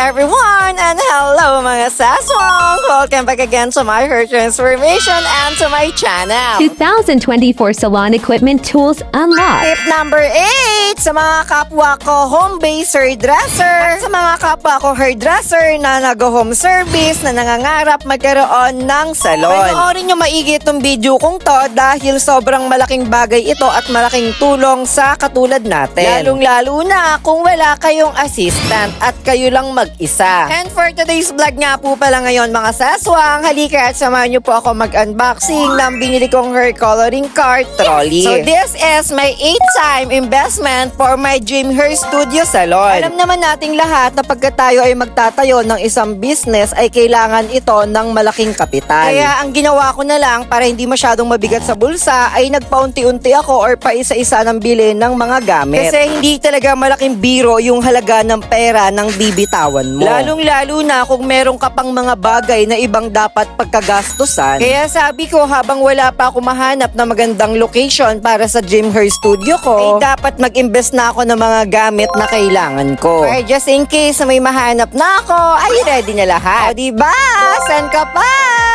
everyone, and hello mga saswang! Welcome back again to my hair transformation and to my channel. 2024 Salon Equipment Tools Unlocked. Tip number 8 sa mga kapwa ko home-based hairdresser at sa mga kapwa ko hairdresser na nag-home service na nangangarap magkaroon ng salon. Panoorin nyo maigi itong video kong to dahil sobrang malaking bagay ito at malaking tulong sa katulad natin. Lalong-lalo na kung wala kayong assistant at kayo lang mag-isa. And for today's vlog nga po pala ngayon mga saswang, halika at samahan nyo po ako mag-unboxing ng binili kong hair coloring card trolley. So this is my 8th time investment for my dream hair studio salon. Alam naman nating lahat na pagka tayo ay magtatayo ng isang business ay kailangan ito ng malaking kapital. Kaya ang ginawa ko na lang para hindi masyadong mabigat sa bulsa ay nagpaunti-unti ako or pa isa-isa ng bili ng mga gamit. Kasi hindi talaga malaking biro yung halaga ng pera ng bibitawan mo. Lalong-lalo na kung meron ka pang mga bagay na ibang dapat pagkagastusan. Kaya sabi ko habang wala pa ako mahanap na magandang location para sa dream hair studio ko, ay dapat mag-invest na ako ng mga gamit na kailangan ko. Or just in case na may mahanap na ako, ay ready na lahat. O diba? San ka pa?